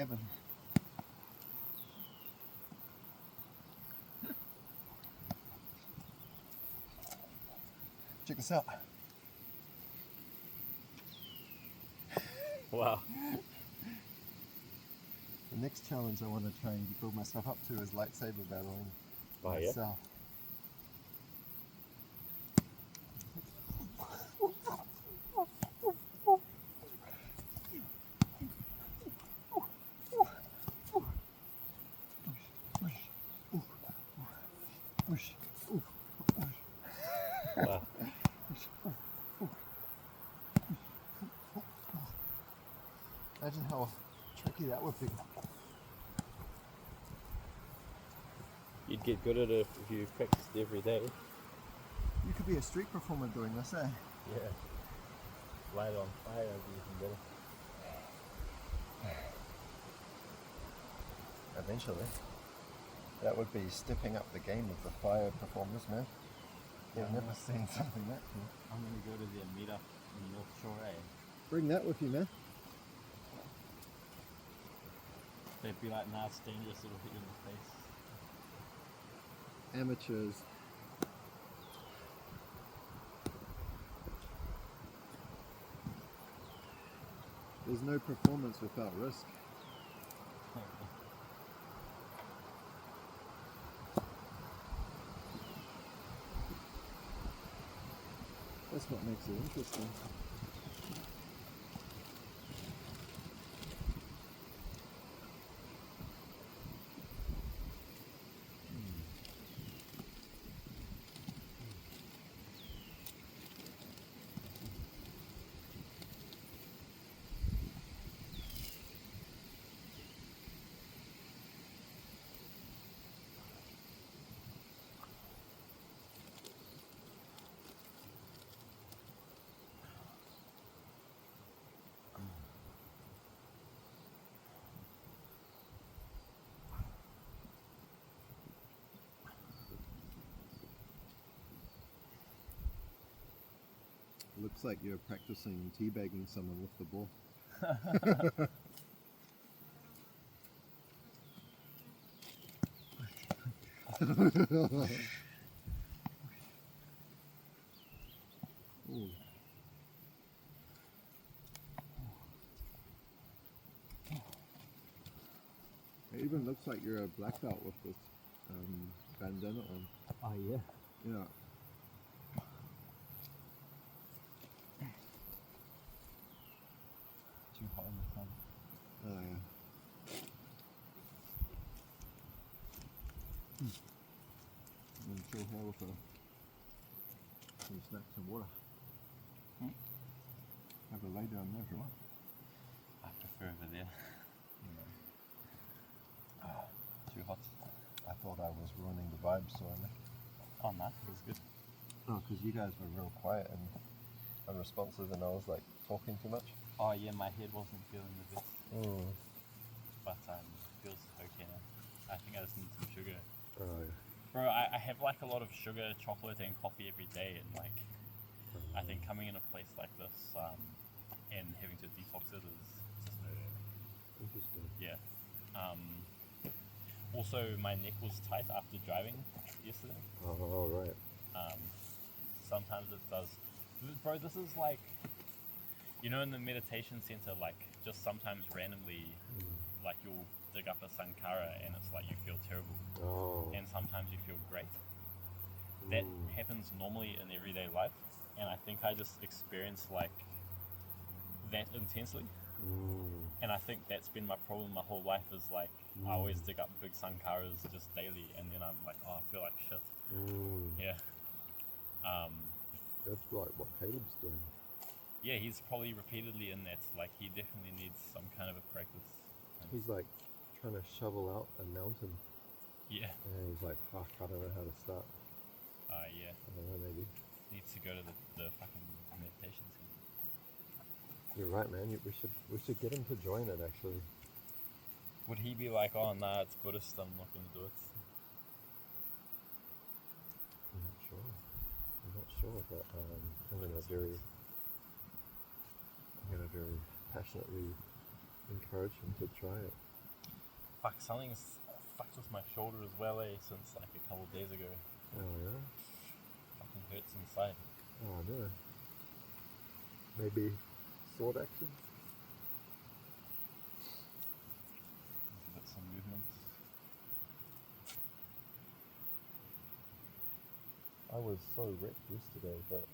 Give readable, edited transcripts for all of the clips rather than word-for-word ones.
heaven. Check this out. Wow. The next challenge I want to try and build myself up to is lightsaber battling myself. Wow. Imagine how tricky that would be. You'd get good at it if you practiced every day. You could be a street performer doing this, eh? Yeah. Light on fire would be even better. Eventually. That would be stepping up the game of the fire performers, man. You've never seen something that cool. I'm gonna go to their meetup in North Shore, eh? Bring that with you, man. They'd be like, nah, it's dangerous, it'll hit you in the face. Amateurs. There's no performance without risk. That's what makes it interesting. Looks like you're practicing teabagging someone with the ball. Ooh. It even looks like you're a black belt with this bandana on. Oh, yeah. Yeah. Too hot in the sun. Oh, yeah. And then chill here with some snacks and water. Have a lay down there if you want. I prefer over there. Too hot. I thought I was ruining the vibe sorely. Oh, no, it was good. Oh, because you guys were real quiet and unresponsive and I was like talking too much. Oh, yeah, my head wasn't feeling the best. Mm. But feels okay now. I think I just need some sugar. Oh, yeah. Bro, I have like a lot of sugar, chocolate and coffee every day, and like I think coming in a place like this and having to detox it is just Interesting. yeah. Also, my neck was tight after driving yesterday. Oh, right. Sometimes it does. Bro, this is like, you know, in the meditation center, like just sometimes randomly, like you'll dig up a sankara and it's like you feel terrible. Oh. And sometimes you feel great. That happens normally in everyday life, and I think I just experience like that intensely. And I think that's been my problem my whole life is like I always dig up big sankaras just daily, and then I'm like, oh, I feel like shit. Yeah. That's like what Caleb's doing. Yeah, he's probably repeatedly in that. Like he definitely needs some kind of a practice. He's like trying to shovel out a mountain. Yeah. And he's like, fuck, I don't know how to start. Yeah. I don't know, maybe. Needs to go to the fucking meditation center. You're right, man. We should get him to join it, actually. Would he be like, oh, nah, it's Buddhist, I'm not going to do it? I'm not sure, but I'm gonna very passionately encourage him to try it. Fuck, something's fucked with my shoulder as well, since like a couple of days ago. Oh yeah? Fucking hurts inside. Oh no. Maybe sword action? Give it some movement. I was so wrecked yesterday that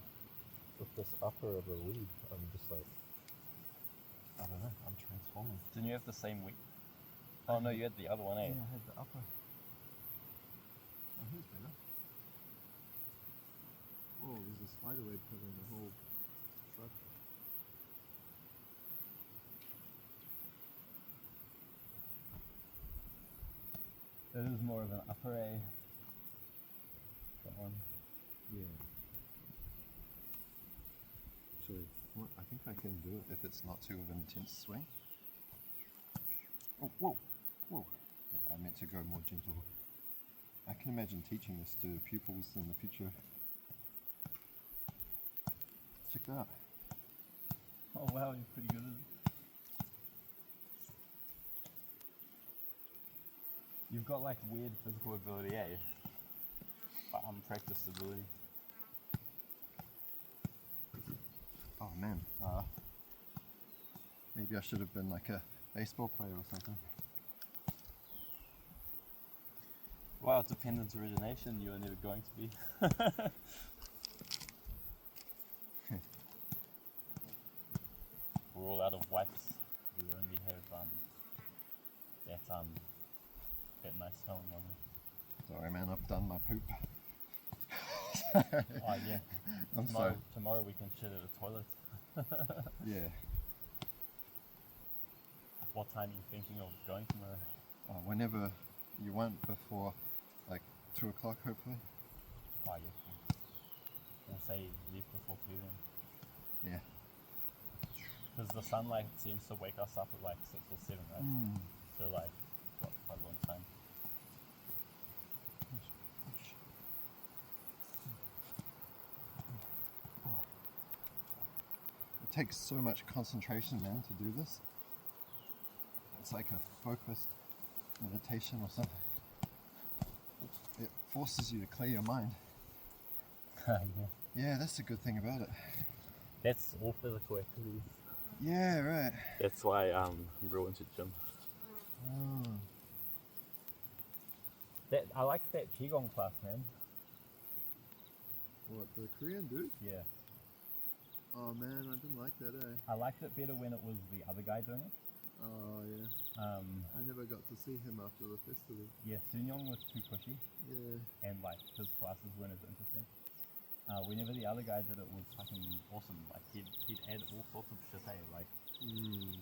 with this upper of a weed, I'm just like, I don't know, I'm transforming. Didn't you have the same week? Oh no, you had the other one, eh? Yeah, I had the upper. Oh, here's better. Oh, there's a spider web covering the whole shrub. It is more of an upper A. That one. Yeah. Actually, what, I think I can do it if it's not too of an intense swing. Oh, whoa, whoa. I meant to go more gentle. I can imagine teaching this to pupils in the future. Check that out. Oh wow, you're pretty good at it. You've got like weird physical ability, eh? But unpracticed ability. Oh man, maybe I should have been like a baseball player or something. Wow, dependent origination, you are never going to be. We're all out of whites. We only have that nice smelling one. Sorry man, I've done my poop. Oh yeah. I'm sorry. Tomorrow we can shit at a toilet. Yeah. What time are you thinking of going tomorrow? Oh, whenever you want, before like 2 o'clock hopefully. Oh yeah. We'll say leave before 2 then. Yeah. Because the sunlight seems to wake us up at like 6 or 7, right? So like, what, quite a long time. It takes so much concentration, man, to do this. It's like a focused meditation or something. It forces you to clear your mind. Yeah. Yeah, that's the good thing about it. That's all physical activities. Yeah, right. That's why I'm real into gym. I like that Qigong class, man. What, the Korean dude? Yeah. Oh man, I didn't like that, eh? I liked it better when it was the other guy doing it. Oh yeah. I never got to see him after the festival. Yeah, Sunyong was too pushy, Yeah. and like his classes weren't as interesting. Whenever the other guy did it was fucking awesome. Like he'd add all sorts of shit, eh? Like you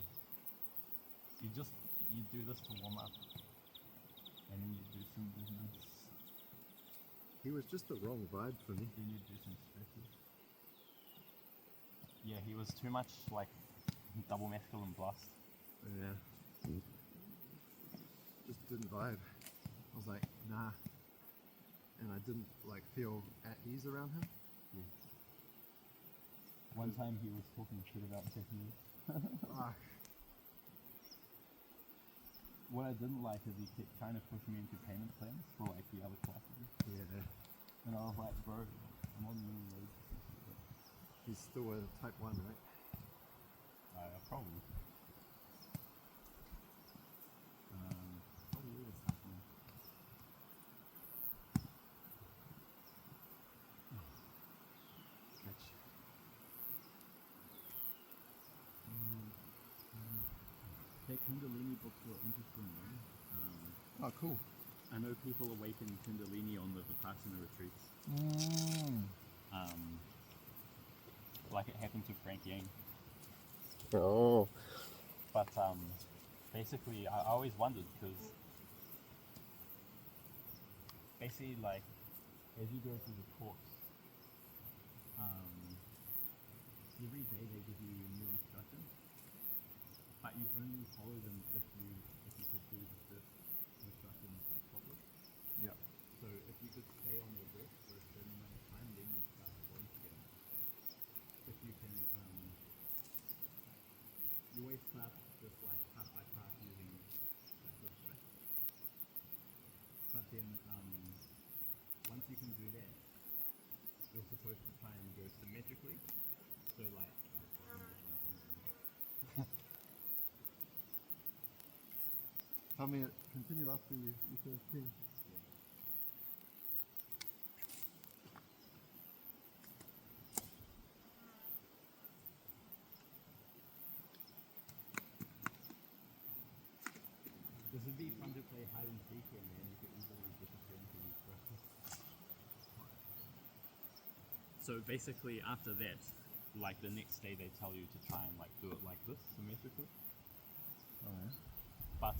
do this to warm up, and then you do some movements. He was just the wrong vibe for me. Then you do some stretches. Yeah, he was too much like double masculine blast. Yeah. Just didn't vibe. I was like, nah. And I didn't like feel at ease around him. Yeah. One time he was talking shit about Japanese. Ah. What I didn't like is he kept trying to push me into payment plans for like the other classes. Yeah. And I was like, bro, I'm on minimum wage. He's still a type 1, right? Probably. Probably is something. Catch. That Kundalini books were interesting, man. Oh, cool. I know people awaken Kundalini on the Vipassana retreats. Like it happened to Frank Yang. Oh. But basically, I always wondered because basically, like, as you go through the course, every day they give you new instructions, but you only follow them if you could do the first instructions like properly. Yeah. So if you could stay on your breath for a certain amount of time, then you start flowing together. If you can, you always start just like part by part using practice, right? then once you can do that, you're supposed to try and go symmetrically. So like Tell me, continue after you finish peeing. this would be fun to play hide and seek here, man. You could easily disappear into these brushes. So basically after that, like the next day they tell you to try and like do it like this, symmetrically. Oh yeah. But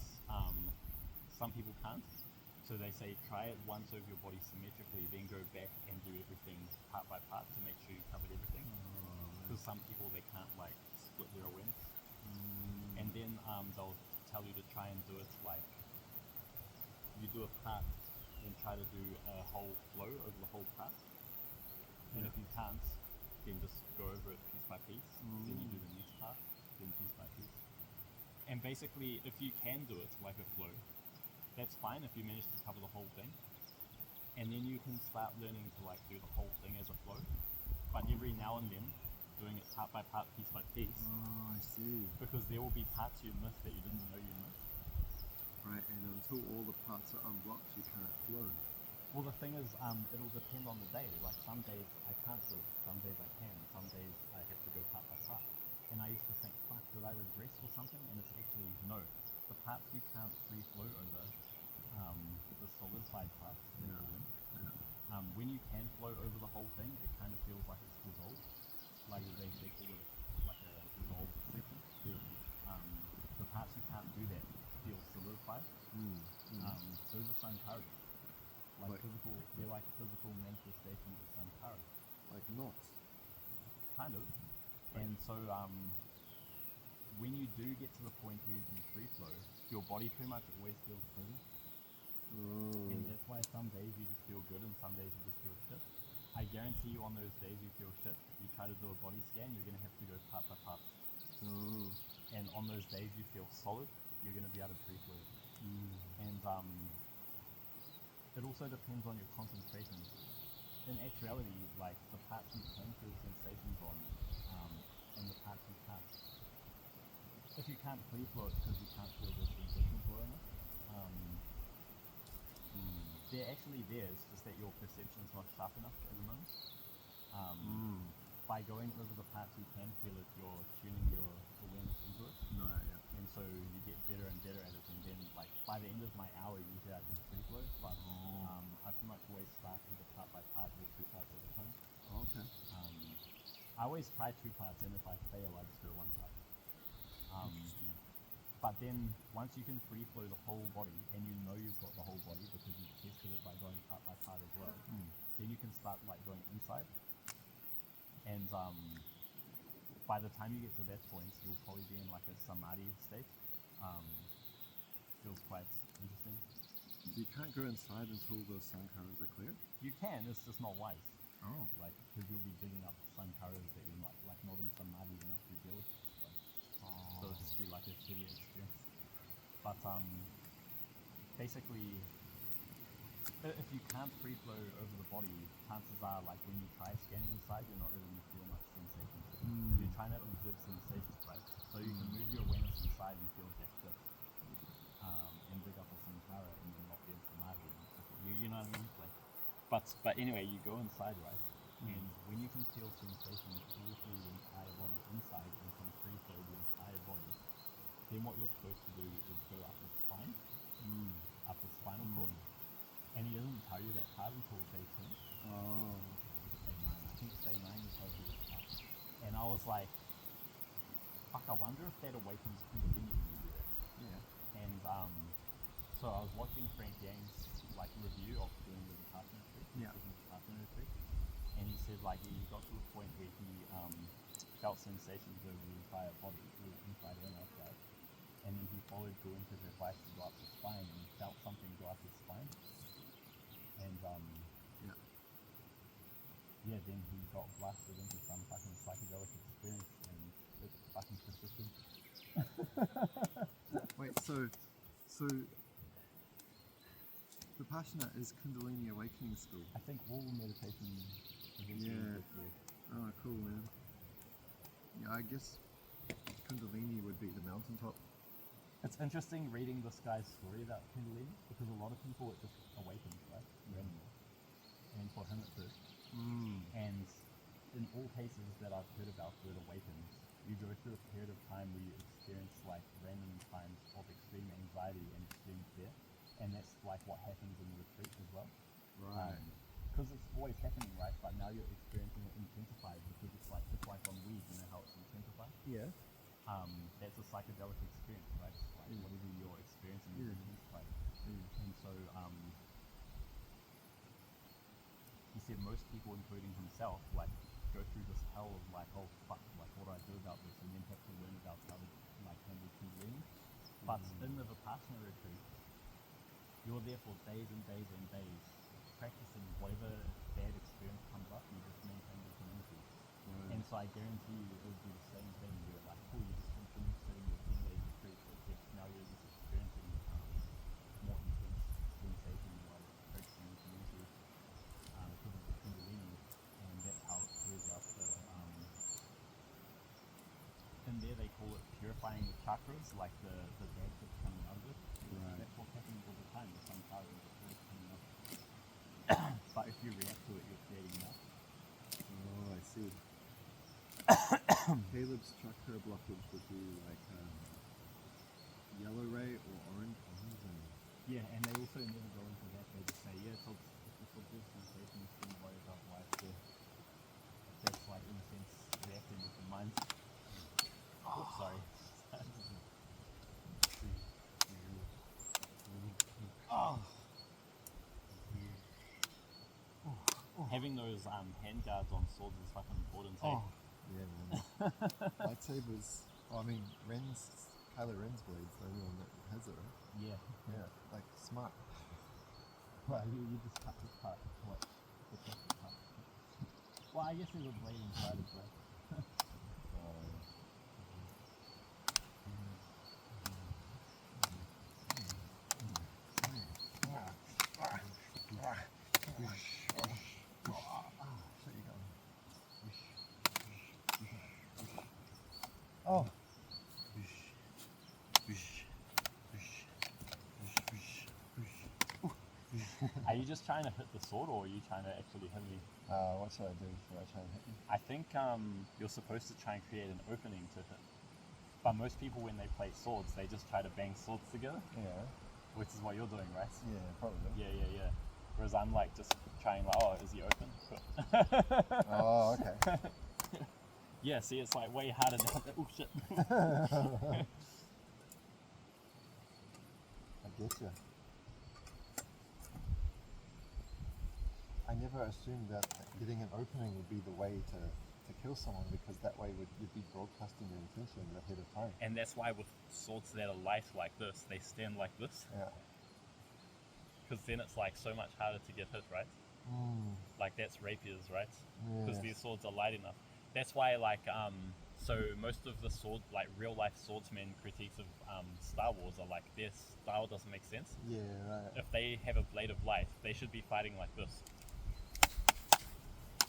some people can't. So they say try it once over your body symmetrically, then go back and do everything part by part to make sure you covered everything. Because some people, they can't like split their awareness. And then they'll tell you to try and do it like you do a part and try to do a whole flow over the whole part. And if you can't, then just go over it piece by piece. Then you do the next part, then piece by piece. And basically, if you can do it like a flow, that's fine if you manage to cover the whole thing. And then you can start learning to like do the whole thing as a flow. But every now and then, doing it part by part, piece by piece. Oh, I see. Because there will be parts you miss that you didn't know you missed. Right, and until all the parts are unblocked, you can't flow. Well, the thing is, it'll depend on the day. Like some days I can't do it, some days I can, some days I have to go part by part. And I used to think, fuck, did I regress or something? And it's actually, no. The parts you can't free flow over, the solidified parts, when you can flow over the whole thing, it kind of feels like it's dissolved. Like they call it like a dissolved section. The parts you can't do that feel solidified. Those are sankara. Like physical, they're like physical manifestations of sankara. Like knots. Kind of. And so when you do get to the point where you can free flow, your body pretty much always feels present. And that's why some days you just feel good and some days you just feel shit. I guarantee you on those days you feel shit, you try to do a body scan, you're going to have to go part by part. And on those days you feel solid, you're going to be able to free flow. And it also depends on your concentration. In actuality, like the parts you can feel sensations on, and the parts you can't. If you can't free flow, it's because you can't feel the sensations well enough. They're actually there, it's just that your perception's not sharp enough at the moment. By going over the parts you can feel it, you're tuning your awareness into it. And so you get better and better at it, and then like by the end of my hour usually I can free flow, but I pretty much always start with a part by part or two parts at a time. Okay. I always try two parts, and if I fail I just go one part. But then once you can free flow the whole body, and you know you've got the whole body because you've tested it by going part by part as well, then you can start like going inside. And by the time you get to that point, you'll probably be in like a samadhi state. Feels quite interesting. So you can't go inside until the sankaras are clear? You can, it's just not wise. Oh. Like, because you'll be digging up sankaras that you're not in samadhi enough to deal with. So it'll just be like a shitty experience. But basically, if you can't free flow over the body, chances are like when you try scanning inside, you're not really going to feel much sensation. If you're trying to observe sensations, right? So you can move your awareness inside and feel that shit, and dig up a sankara and then not be in samadhi. You know what I mean? Like, but anyway, you go inside, right? And when you can feel sensations all through the entire body inside and can free flow the entire body, then what you're supposed to do is go up the spine, up the spinal cord. And he doesn't tell you that part until day 10. Oh. Day 9. I think it's day 9 he tells you this part. And I was like, fuck, I wonder if that awakens Kundalini when you do that. Yeah. And so I was watching Frank Yang's like review of doing the Vipassana retreat, Vipassana retreat. And he said like he got to the point where he felt sensations over the entire body, inside and outside. And then he followed Goenka's advice to go up the spine, and he felt something go up his spine. And then he got blasted into some fucking psychedelic experience, and it fucking persisted. Wait, so Vipassana is Kundalini Awakening School. I think all meditation Yeah. Oh, cool, man. Yeah, I guess Kundalini would be the mountaintop. It's interesting reading this guy's story about Kundalini because a lot of people it just awakens, right? Randomly. And for him it did. And in all cases that I've heard about where it awakens, you go through a period of time where you experience like random times of extreme anxiety and extreme fear. And that's like what happens in the retreat as well. Right. Because it's always happening, right? But now you're experiencing it intensified because it's like just like on weed, you know how it's intensified? Yeah. That's a psychedelic experience, right? It's like whatever you're experiencing is intensified. And so he said most people, including himself, like go through this hell of like, oh fuck, like what do I do about this? And then have to learn about how to like handle Kundalini. But in the Vipassana retreat, you're there for days and days and days practicing whatever bad experience comes up, you just maintain your community. And so I guarantee you it would be the same thing. You're like, cool, you just continue sitting your 10 days retreat, but now you're just experiencing more intense sensation while practicing your community because of the Kundalini, and that's how it clears out the in there they call it purifying the chakras, like the bad shit coming out of it. Right. That's what's happening all the time. There's some chakras that always coming up. But if you react to it, you're creating more. Oh, I see. Caleb's chakra blockage would be like yellow ray or orange. Yeah, and they also never go into that. They just say, yeah, it's a good sensation. Don't worry about why it's there. That's like, in a sense, reacting with the mind. Oh, sorry. Having those hand guards on swords is fucking important. Yeah, man. Lightsabers. Oh, I mean, Kylo Ren's blades. The only one that has it, right? Yeah. Yeah, like smart. Well, you just cut this part. What? The plastic part. Well, I guess there's a blade inside as well. Oh. Are you just trying to hit the sword, or are you trying to actually hit me? What should I do? Should I try and hit you? I think you're supposed to try and create an opening to hit. But most people, when they play swords, they just try to bang swords together, Yeah. which is what you're doing, right? Yeah, probably. Yeah. Whereas I'm like just trying like, oh, is he open? Oh, okay. Yeah, see, it's like way harder now. Oh shit. I get you. I never assumed that getting an opening would be the way to kill someone, because that way you'd be broadcasting your intention ahead of time. And that's why with swords that are light like this, they stand like this. Yeah. Because then it's like so much harder to get hit, right? Like that's rapiers, right? Because these swords are light enough. That's why, like, so most of the like real life swordsmen critiques of Star Wars are like, their style doesn't make sense. Yeah, right. If they have a blade of light, they should be fighting like this.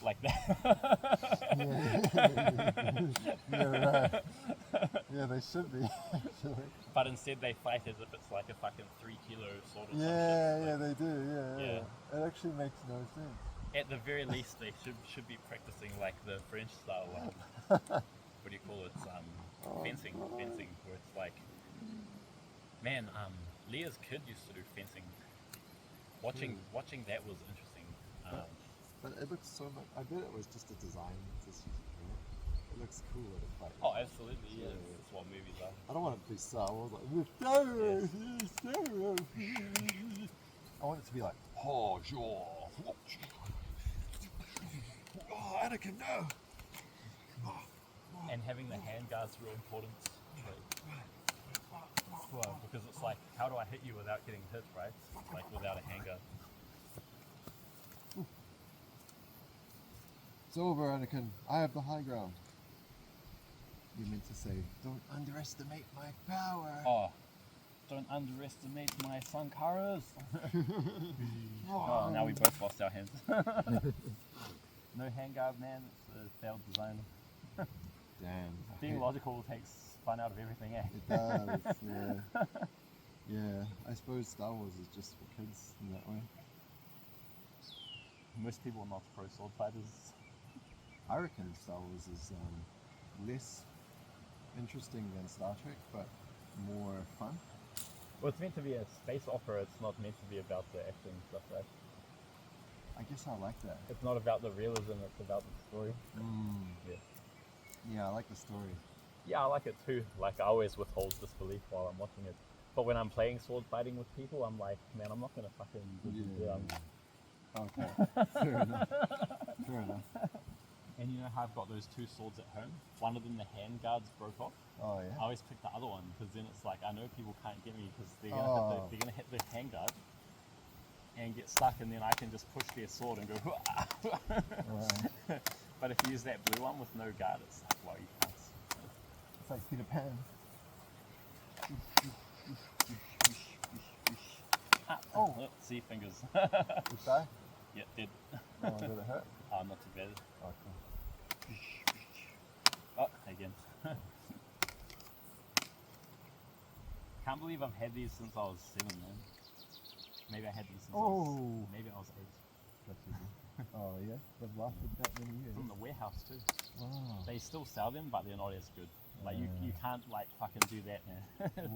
Like that. Yeah, right. Yeah, they should be, actually. But instead they fight as if it's like a fucking 3 kilo sword or something. Yeah, they do, yeah. It actually makes no sense. At the very least, they should be practicing like the French style, like, what do you call it? Fencing, where it's like, man, Leah's kid used to do fencing. Watching that was interesting. But it looks so much. I bet it was just a design decision. It looks cool at a fight. Oh, absolutely, yeah. That's what movies are. I don't want it to be Star Wars like Star Wars, Star Wars. I want it to be like, oh, sure. Oh, Anakin, no. And having the hand guard's real important. Well, because it's like, how do I hit you without getting hit, right? Like without a hand guard. It's over, Anakin. I have the high ground. You meant to say, don't underestimate my power. Oh, Don't underestimate my sankaras. Oh, now we both lost our hands. No handguard, man. It's a failed design. Damn. Being logical takes fun out of everything, eh? It does, yeah. Yeah, I suppose Star Wars is just for kids in that way. Most people are not pro sword fighters. I reckon Star Wars is less interesting than Star Trek, but more fun. Well, it's meant to be a space opera. It's not meant to be about the action stuff, right? I guess I like that. It's not about the realism. It's about the story. Yeah. Yeah, I like the story. Yeah, I like it too. Like, I always withhold disbelief while I'm watching it. But when I'm playing sword fighting with people, I'm like, man, I'm not gonna fucking do Okay, fair enough. Fair enough. And you know how I've got those two swords at home? One of them, the hand guards broke off. Oh I yeah. always pick the other one because then it's like I know people can't get me because they're gonna hit the hand guard and get stuck, and then I can just push their sword and go. Right. But if you use that blue one with no guard, it's like, well, you can't. It's like Peter Pan. Oh, see, fingers. You die? Yeah, dead. Oh, did it hurt? Oh, not too bad. Okay. Oh, again. Can't believe I've had these since I was 7, man. Maybe I had these since maybe I was 8. Oh yeah? They've lasted that many years. From the warehouse too. Wow. They still sell them, but they're not as good. Like you can't like fucking do that, man.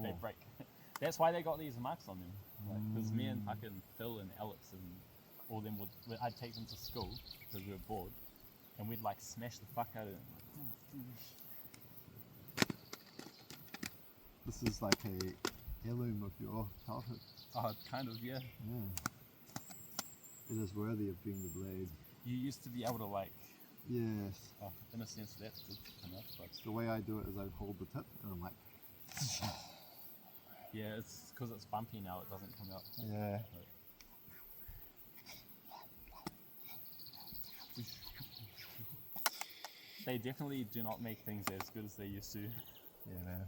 They break. That's why they got these marks on them. Because me and fucking Phil and Alex and all them I'd take them to school because we were bored, and we'd like smash the fuck out of them. This is like a heirloom of your childhood. Oh, kind of, yeah. It is worthy of being the blade. You used to be able to like, Yes. in a sense, that's good enough, but The way I do it is I hold the tip and I'm like, yeah, it's because it's bumpy now. It doesn't come out. yeah. They definitely do not make things as good as they used to. Yeah, man.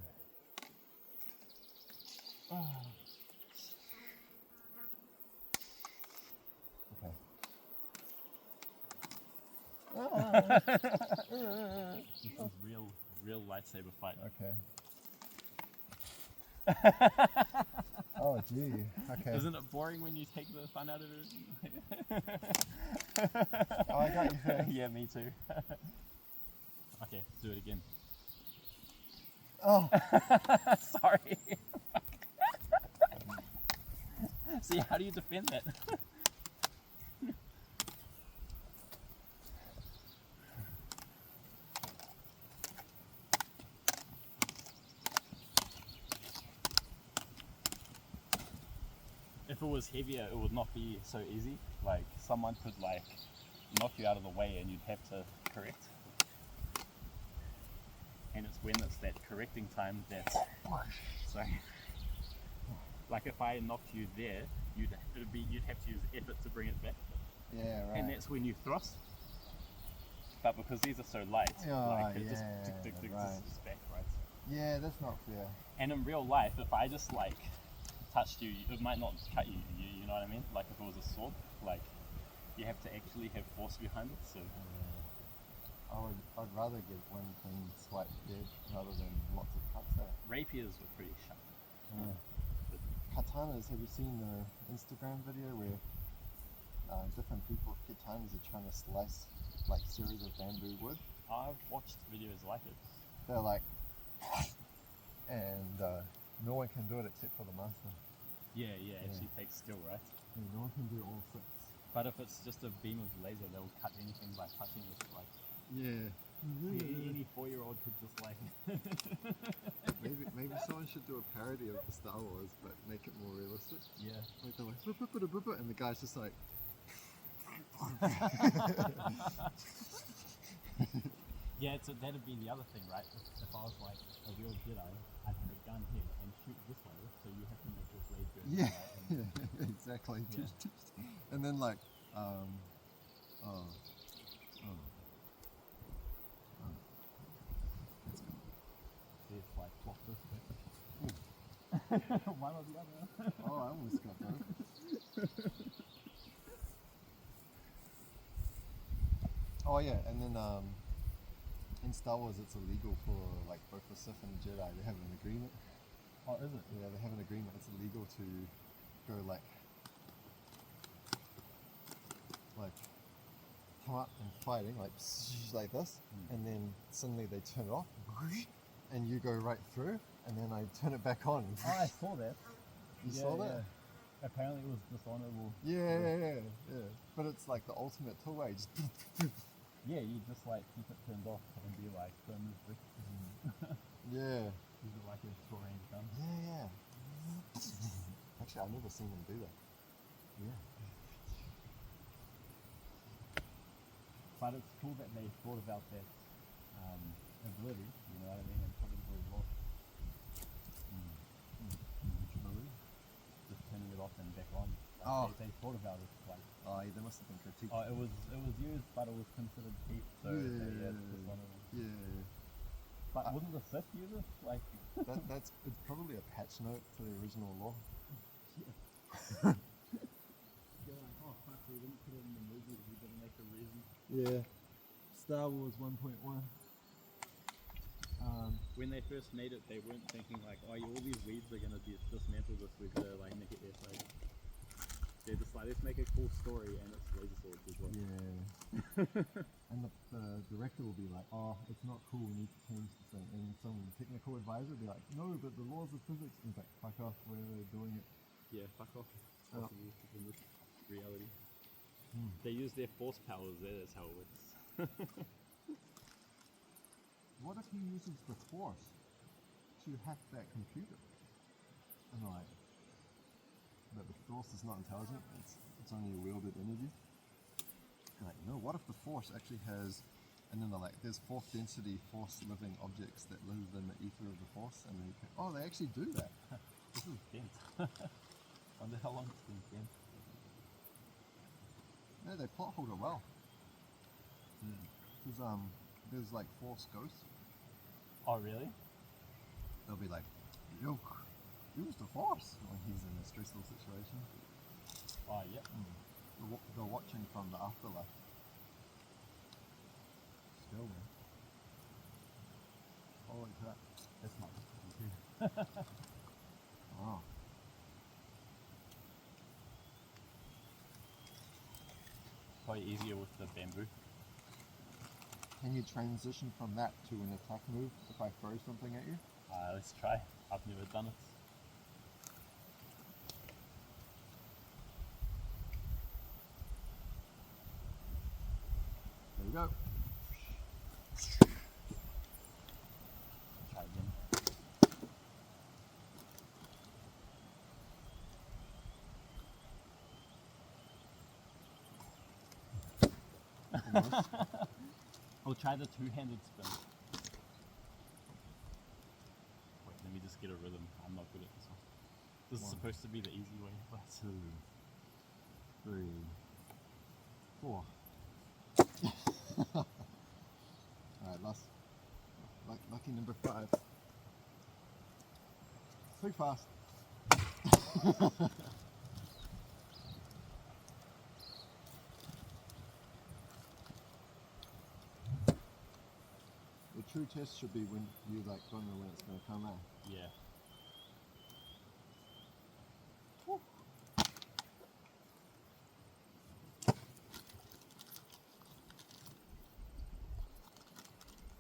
This is real lightsaber fight. Okay. Oh, gee. Okay. Isn't it boring when you take the fun out of it? Oh, I got you first. Yeah, me too. Okay, do it again. Oh. Sorry. See, how do you defend that? If it was heavier, it would not be so easy. Like, someone could like knock you out of the way and you'd have to correct. And it's when it's that correcting time that, sorry. Like if I knocked you there, you'd have to use effort to bring it back. Yeah, right. And that's when you thrust. But because these are so light, like it just just back, right? Yeah, that's not fair. And in real life, if I just like touched you, it might not cut you. You know what I mean? Like if it was a sword, like you have to actually have force behind it. So I'd rather get one clean swipe dead rather than lots of cuts there. rapiers were pretty sharp. Katanas, have you seen the Instagram video where different people with katanas are trying to slice like series of bamboo wood? I've watched videos like it. They're like, and no one can do it except for the master. Yeah, actually takes skill, right? Yeah, no one can do all six. But if it's just a beam of laser, they'll cut anything by touching it. Like Yeah. any 4-year-old could just like. Maybe someone should do a parody of the Star Wars, but make it more realistic. Yeah. Like they're like, "Boop, boop, boop, boop, boop," and the guy's just like. Yeah, so that'd be the other thing, right? If I was like a real Jedi, I'd have a gun here and shoot this way, so you have to make your blade go. Yeah, Right? yeah, exactly. Yeah. And then like, It's like plot this way. One or the other. Oh, I almost got both. Oh yeah, and then in Star Wars it's illegal for like both the Sith and the Jedi. They have an agreement. Oh, is it? Yeah, they have an agreement. It's illegal to go like come up and fighting like this, and then suddenly they turn it off, and you go right through, and then I turn it back on. Oh, I saw that. You saw that? Yeah. Apparently it was dishonorable. Yeah. But it's like the ultimate toolway. Just yeah, you just like keep it turned off and be like, don't move this. yeah. Use it like a short range gun. Yeah. Actually, I've never seen them do that. Yeah. But it's cool that they thought about that ability, you know what I mean, and put it into a law. Just turning it off and back on. Like Oh. they thought about it. Like, Oh, yeah, they must have been critiqued. oh, it was used, but it was considered cheap, so it's dishonorable. Yeah. But wouldn't the Sith use it? Like, It's probably a patch note to the original law. they're like, oh fuck, we didn't put it in the movie, we didn't make a reason. Yeah. Star Wars 1.1. When they first made it, they weren't thinking like, oh, all these weeds are gonna dismantle this, we're gonna like make it airtight. They're just like, let's make a cool story, and it's laser swords as well. Yeah. And the director will be like, oh, it's not cool, we need to change this thing. And some technical advisor will be like, no, but the laws of physics. And it's like, fuck off, we're doing it. Yeah, fuck off. It's Oh. possible in this reality. They use their force powers, that's how it works. What if he uses the Force to hack that computer? And like, but the Force is not intelligent, it's only a wielded energy. And like, no, what if the Force actually has, and then they're like, there's fourth density Force living objects that live in the ether of the Force, and they actually do that. This is dense. Wonder how long it's been dense. No, they plot hold it well. Because there's like Force ghosts. Oh, really? They'll be like, yo, use the Force when he's in a stressful situation. Oh, yeah. They're watching from the afterlife. Still, man. Holy crap. That's not just Oh. probably easier with the bamboo. Can you transition from that to an attack move if I throw something at you? Let's try. I've never done it. There we go. Try again. Almost. I'll try the two-handed spin. Wait, let me just get a rhythm. I'm not good at this one. This is supposed to be the easy way, but 2, 3, 4. Alright, lucky number 5. Too fast. The true test should be when you like don't know when it's going to come out. yeah.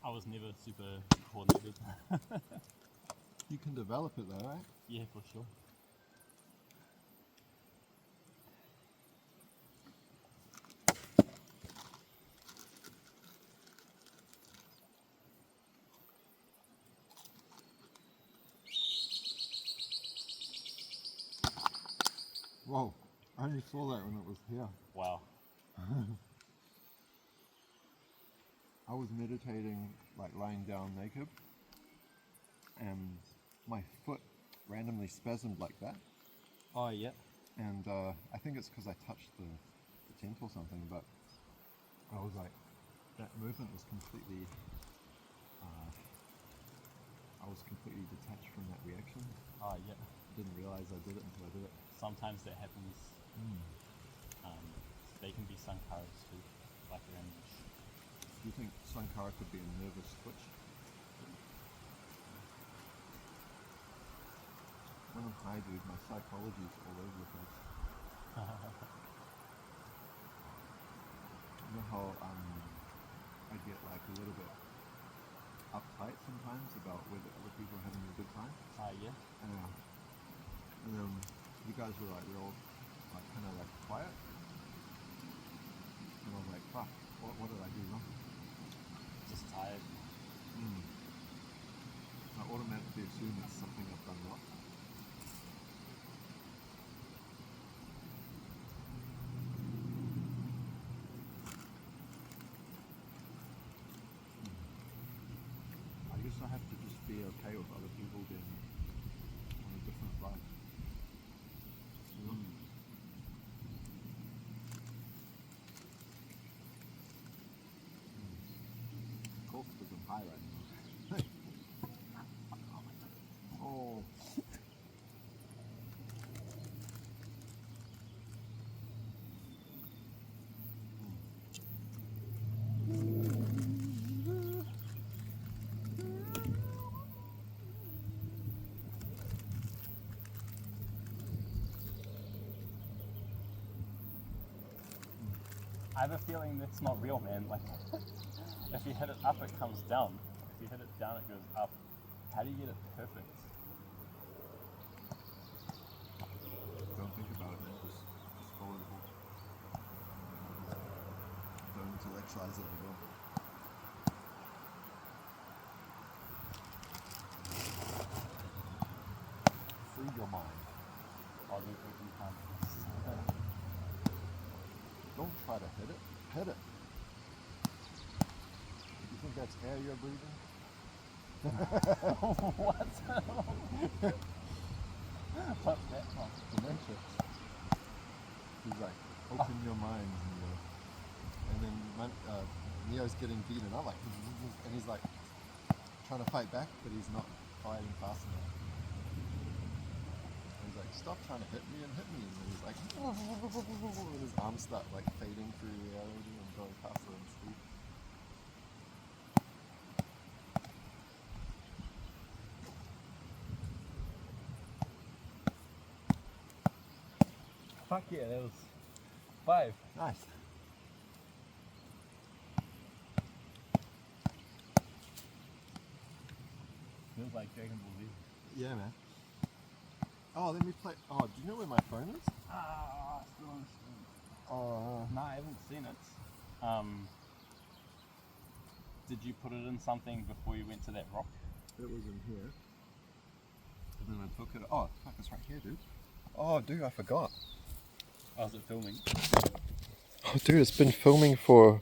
I was never super coordinated. You can develop it though, right? Yeah, for sure. Whoa, I only saw that when it was here. Wow. I was meditating, like lying down naked, and my foot randomly spasmed like that. Oh, yeah. And I think it's because I touched the tent or something, but I was like, that movement was completely, I was completely detached from that reaction. Oh, yeah. didn't realize I did it until I did it. Sometimes that happens. They can be sankaras too, like around. Do you think sankara could be a nervous twitch? When I'm high, dude, my psychology is all over the place. You know how I get like a little bit uptight sometimes about whether other people are having a good time? Yeah. And you guys were like real, like kind of like quiet. And I was like, fuck, what did I do wrong? Just tired. I automatically assume it's something I've done wrong. I guess I have to just be okay with other people being on a different vibe. You know? Of course, because I'm high right now. Oh. I have a feeling that's not real, man. Like, if you hit it up, it comes down. If you hit it down, it goes up. How do you get it perfect? Don't think about it, man. Just follow the ball. Don't intellectualize it at all. Free your mind. I'll do every time. Don't try to hit it. Hit it. You think that's air you're breathing? What? What's that from? Dementia. He's like, open your mind. And then Neo's getting beaten up, like, and he's like trying to fight back, but he's not fighting fast enough. And he's like, stop trying to hit me and hit me. And then he's like, and his arms start like fading through reality and going faster than speed. Fuck yeah, that was 5. Nice. Feels like Dragon Ball Z. Yeah, man. Oh, let me play. Oh, do you know where my phone is? Still on the screen. Oh, No, I haven't seen it. Did you put it in something before you went to that rock? it was in here. And then I took it. Oh, fuck, it's right here, dude. Oh, dude, I forgot. Oh, is it filming? Oh, dude, it's been filming for